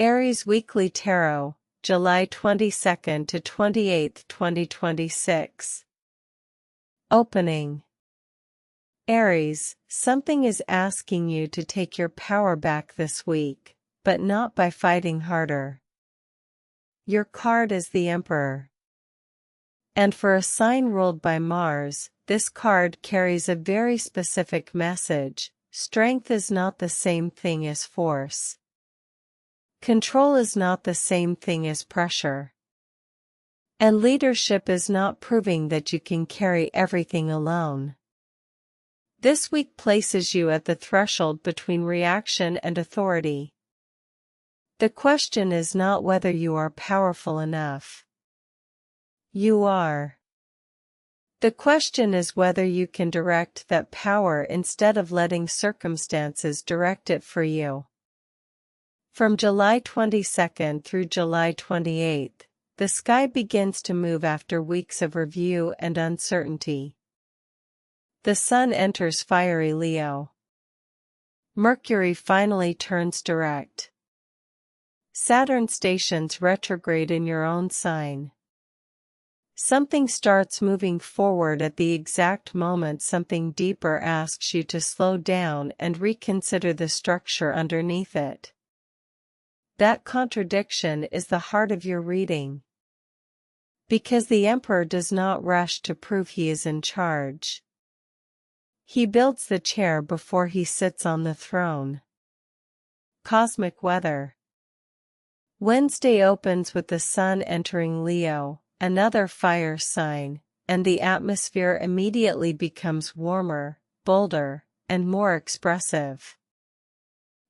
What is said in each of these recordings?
Aries Weekly Tarot, July 22nd to 28th, 2026. Opening. Aries, something is asking you to take your power back this week, but not by fighting harder. Your card is the Emperor. And for a sign ruled by Mars, this card carries a very specific message. Strength is not the same thing as force. Control is not the same thing as pressure. And leadership is not proving that you can carry everything alone. This week places you at the threshold between reaction and authority. The question is not whether you are powerful enough. You are. The question is whether you can direct that power instead of letting circumstances direct it for you. From July 22nd through July 28th, the sky begins to move after weeks of review and uncertainty. The Sun enters fiery Leo. Mercury finally turns direct. Saturn stations retrograde in your own sign. Something starts moving forward at the exact moment something deeper asks you to slow down and reconsider the structure underneath it. That contradiction is the heart of your reading. Because the Emperor does not rush to prove he is in charge. He builds the chair before he sits on the throne. Cosmic weather. Wednesday opens with the Sun entering Leo, another fire sign, and the atmosphere immediately becomes warmer, bolder, and more expressive.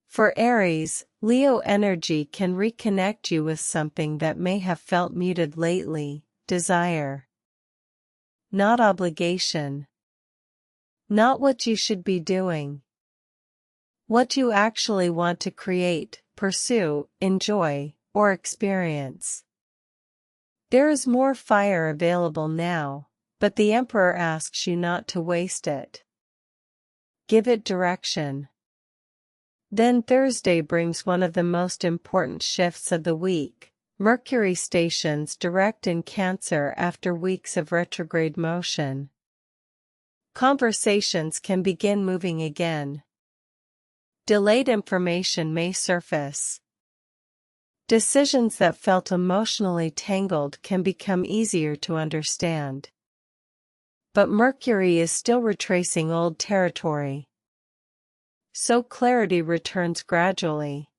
For Aries, Leo energy can reconnect you with something that may have felt muted lately: desire. Not obligation. Not what you should be doing. What you actually want to create, pursue, enjoy, or experience. There is more fire available now, but the Emperor asks you not to waste it. Give it direction. Then Thursday brings one of the most important shifts of the week. Mercury stations direct in Cancer after weeks of retrograde motion. Conversations can begin moving again. Delayed information may surface. Decisions that felt emotionally tangled can become easier to understand. But Mercury is still retracing old territory. So clarity returns gradually.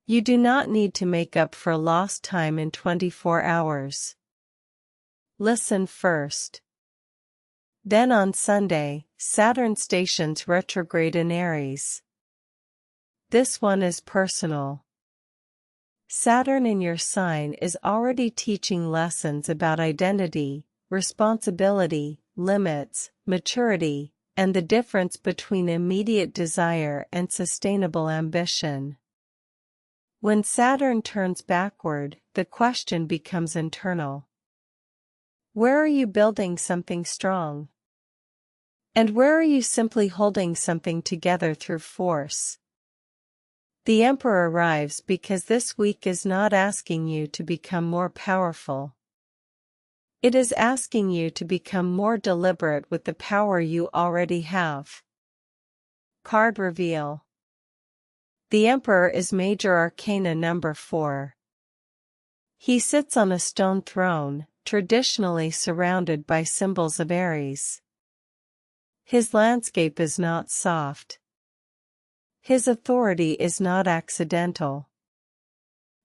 You do not need to make up for lost time in 24 hours. Listen first. Then on Sunday, Saturn stations retrograde in Aries. This one is personal. Saturn in your sign is already teaching lessons about identity, responsibility, limits, maturity, and the difference between immediate desire and sustainable ambition. When Saturn turns backward, the question becomes internal. Where are you building something strong? And where are you simply holding something together through force? The Emperor arrives because this week is not asking you to become more powerful. It is asking you to become more deliberate with the power you already have. Card reveal. The Emperor is Major Arcana number 4. He sits on a stone throne, traditionally surrounded by symbols of Aries. His landscape is not soft. His authority is not accidental.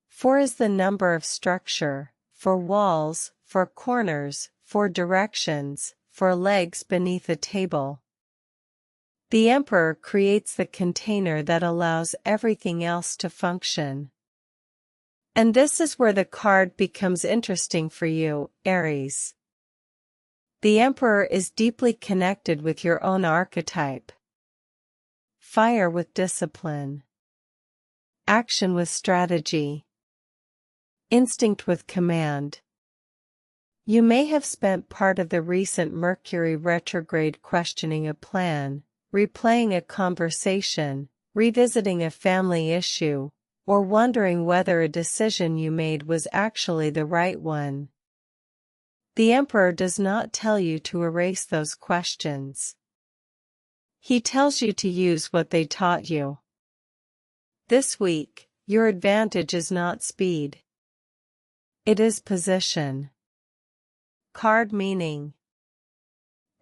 4 is the number of structure, for walls, for corners, for directions, for legs beneath a table. The Emperor creates the container that allows everything else to function. And this is where the card becomes interesting for you, Aries. The Emperor is deeply connected with your own archetype. Fire with discipline. Action with strategy. Instinct with command. You may have spent part of the recent Mercury retrograde questioning a plan, replaying a conversation, revisiting a family issue, or wondering whether a decision you made was actually the right one. The Emperor does not tell you to erase those questions. He tells you to use what they taught you. This week, your advantage is not speed. It is position. Card meaning.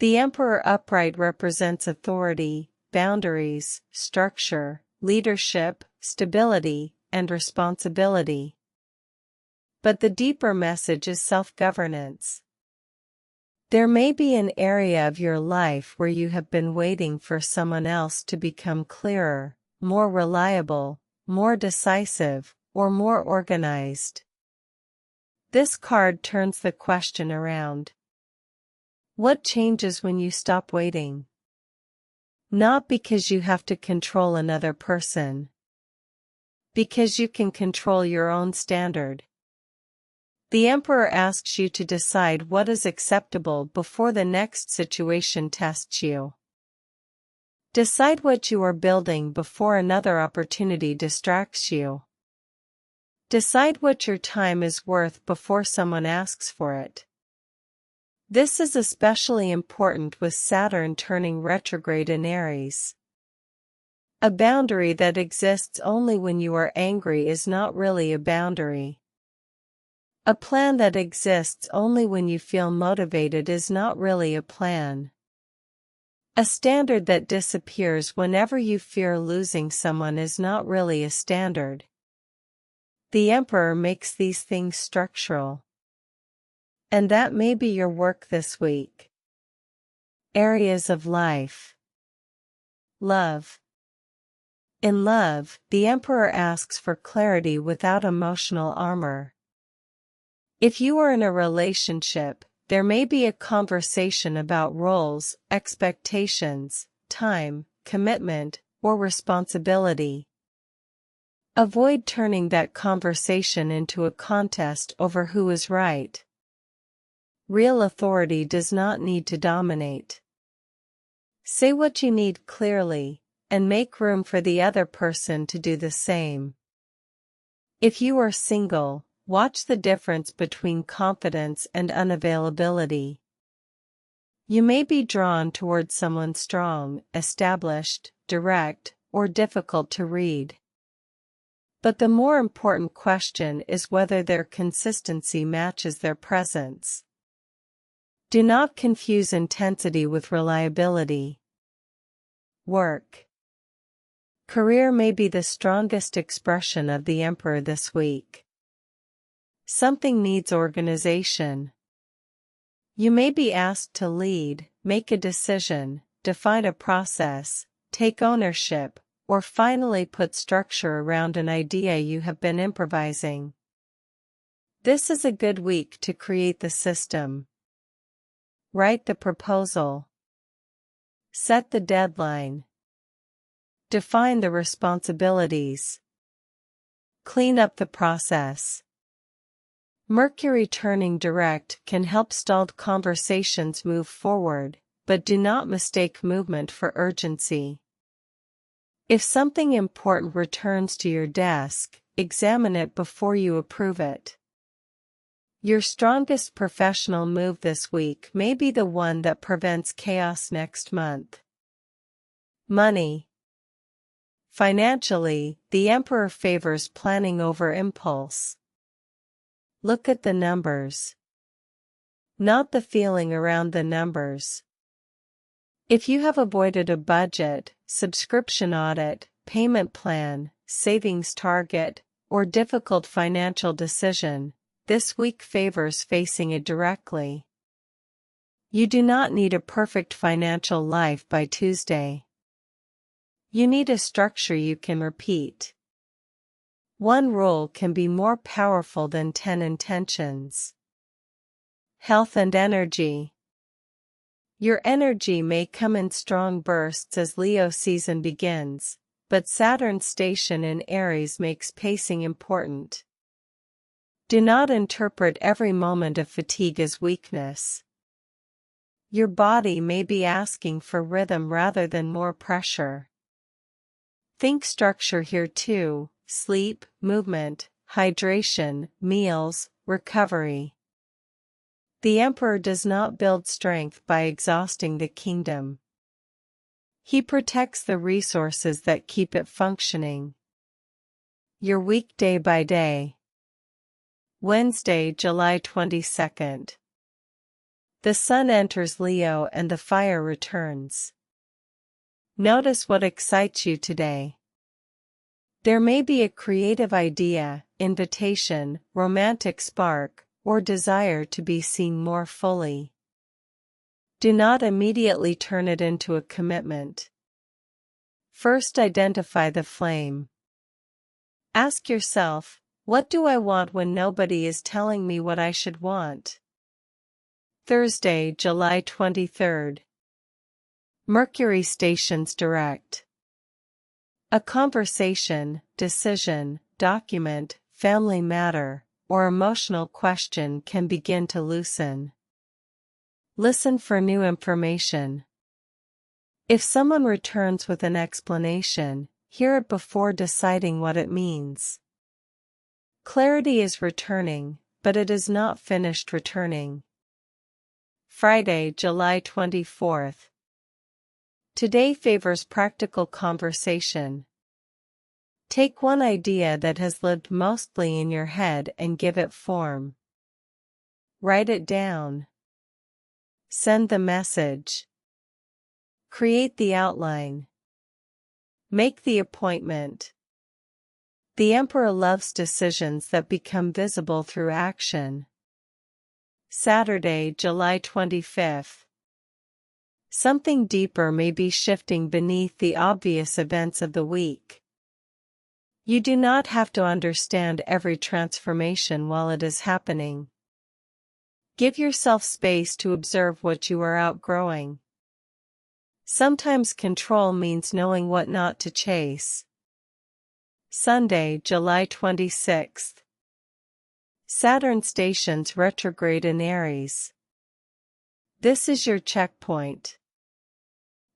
The Emperor upright represents authority, boundaries, structure, leadership, stability, and responsibility. But the deeper message is self-governance. There may be an area of your life where you have been waiting for someone else to become clearer, more reliable, more decisive, or more organized. This card turns the question around. What changes when you stop waiting? Not because you have to control another person. Because you can control your own standard. The Emperor asks you to decide what is acceptable before the next situation tests you. Decide what you are building before another opportunity distracts you. Decide what your time is worth before someone asks for it. This is especially important with Saturn turning retrograde in Aries. A boundary that exists only when you are angry is not really a boundary. A plan that exists only when you feel motivated is not really a plan. A standard that disappears whenever you fear losing someone is not really a standard. The Emperor makes these things structural. And that may be your work this week. Areas of life. Love. In love, the Emperor asks for clarity without emotional armor. If you are in a relationship, there may be a conversation about roles, expectations, time, commitment, or responsibility. Avoid turning that conversation into a contest over who is right. Real authority does not need to dominate. Say what you need clearly, and make room for the other person to do the same. If you are single, watch the difference between confidence and unavailability. You may be drawn toward someone strong, established, direct, or difficult to read. But the more important question is whether their consistency matches their presence. Do not confuse intensity with reliability. Work. Career may be the strongest expression of the Emperor this week. Something needs organization. You may be asked to lead, make a decision, define a process, take ownership, or finally put structure around an idea you have been improvising. This is a good week to create the system. Write the proposal. Set the deadline. Define the responsibilities. Clean up the process. Mercury turning direct can help stalled conversations move forward, but do not mistake movement for urgency. If something important returns to your desk, examine it before you approve it. Your strongest professional move this week may be the one that prevents chaos next month. Money. Financially, the Emperor favors planning over impulse. Look at the numbers. Not the feeling around the numbers. If you have avoided a budget, subscription audit, payment plan, savings target, or difficult financial decision, this week favors facing it directly. You do not need a perfect financial life by Tuesday. You need a structure you can repeat. One rule can be more powerful than 10 intentions. Health and energy. Your energy may come in strong bursts as Leo season begins, but Saturn's station in Aries makes pacing important. Do not interpret every moment of fatigue as weakness. Your body may be asking for rhythm rather than more pressure. Think structure here too, sleep, movement, hydration, meals, recovery. The emperor does not build strength by exhausting the kingdom. He protects the resources that keep it functioning. Your week day by day. Wednesday, July 22nd. The sun enters Leo and the fire returns. Notice what excites you today. There may be a creative idea, invitation, romantic spark, or desire to be seen more fully. Do not immediately turn it into a commitment. First, identify the flame. Ask yourself, what do I want when nobody is telling me what I should want? Thursday, July 23rd. Mercury stations direct. A conversation, decision, document, family matter, or emotional question can begin to loosen. Listen for new information. If someone returns with an explanation, hear it before deciding what it means. Clarity is returning, but it is not finished returning. Friday, July 24th. Today favors practical conversation. Take one idea that has lived mostly in your head and give it form. Write it down. Send the message. Create the outline. Make the appointment. The emperor loves decisions that become visible through action. Saturday, July 25th. Something deeper may be shifting beneath the obvious events of the week. You do not have to understand every transformation while it is happening. Give yourself space to observe what you are outgrowing. Sometimes control means knowing what not to chase. Sunday, July 26th. Saturn stations retrograde in Aries. This is your checkpoint.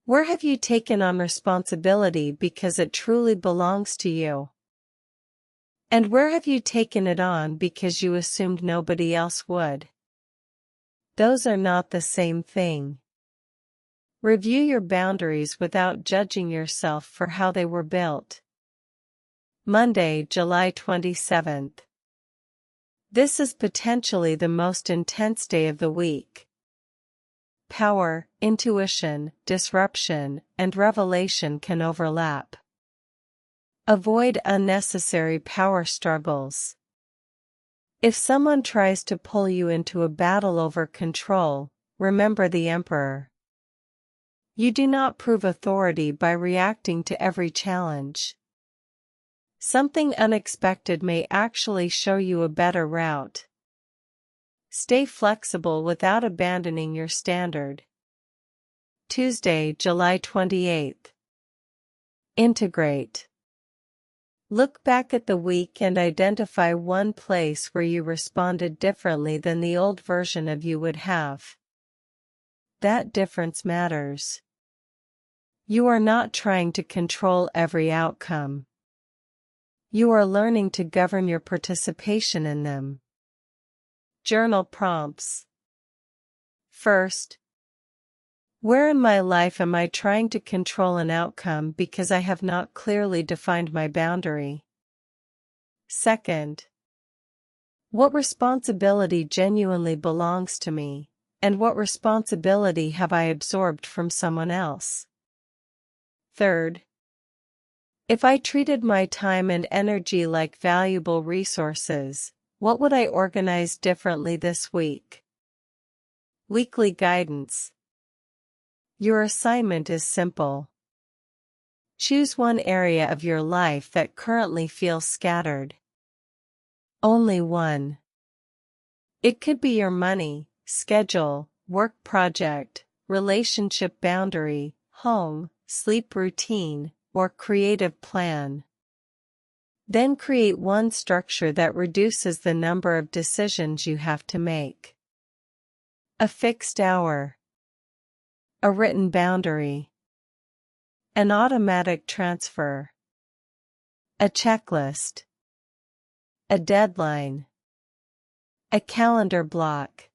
Where have you taken on responsibility because it truly belongs to you? And where have you taken it on because you assumed nobody else would? Those are not the same thing. Review your boundaries without judging yourself for how they were built. Monday, July 27th. This is potentially the most intense day of the week. Power, intuition, disruption, and revelation can overlap. Avoid unnecessary power struggles. If someone tries to pull you into a battle over control, remember the emperor. You do not prove authority by reacting to every challenge. Something unexpected may actually show you a better route. Stay flexible without abandoning your standard. Tuesday, July 28th. Integrate. Look back at the week and identify one place where you responded differently than the old version of you would have. That difference matters. You are not trying to control every outcome. You are learning to govern your participation in them. Journal prompts. First, where in my life am I trying to control an outcome because I have not clearly defined my boundary? Second, what responsibility genuinely belongs to me, and what responsibility have I absorbed from someone else? Third, if I treated my time and energy like valuable resources, what would I organize differently this week? Weekly guidance. Your assignment is simple. Choose one area of your life that currently feels scattered. Only one. It could be your money, schedule, work project, relationship boundary, home, sleep routine, or creative plan. Then create one structure that reduces the number of decisions you have to make. A fixed hour. A written boundary. An automatic transfer. A checklist. A deadline. A calendar block.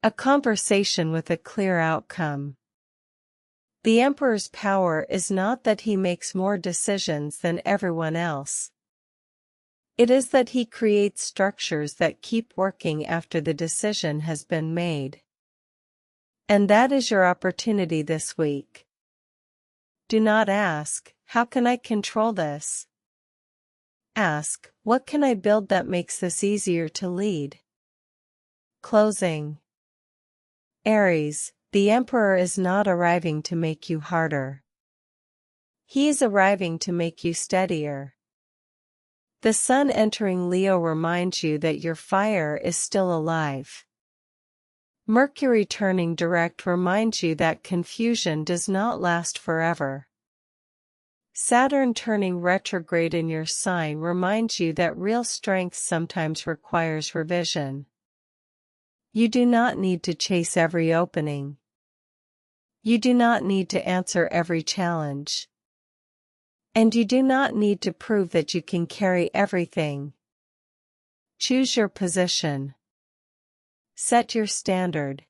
A conversation with a clear outcome. The Emperor's power is not that he makes more decisions than everyone else. It is that he creates structures that keep working after the decision has been made. And that is your opportunity this week. Do not ask, how can I control this? Ask, what can I build that makes this easier to lead? Closing. Aries, the Emperor is not arriving to make you harder. He is arriving to make you steadier. The Sun entering Leo reminds you that your fire is still alive. Mercury turning direct reminds you that confusion does not last forever. Saturn turning retrograde in your sign reminds you that real strength sometimes requires revision. You do not need to chase every opening. You do not need to answer every challenge. And you do not need to prove that you can carry everything. Choose your position. Set your standard.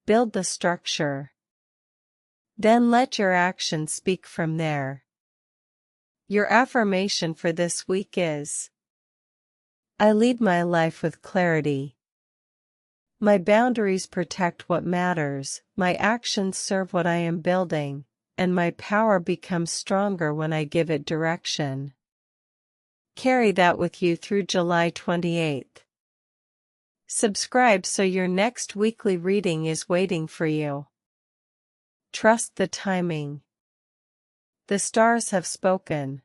Build the structure. Then let your actions speak from there. Your affirmation for this week is: I lead my life with clarity. My boundaries protect what matters, my actions serve what I am building, and my power becomes stronger when I give it direction. Carry that with you through July 28th. Subscribe so your next weekly reading is waiting for you. Trust the timing. The stars have spoken.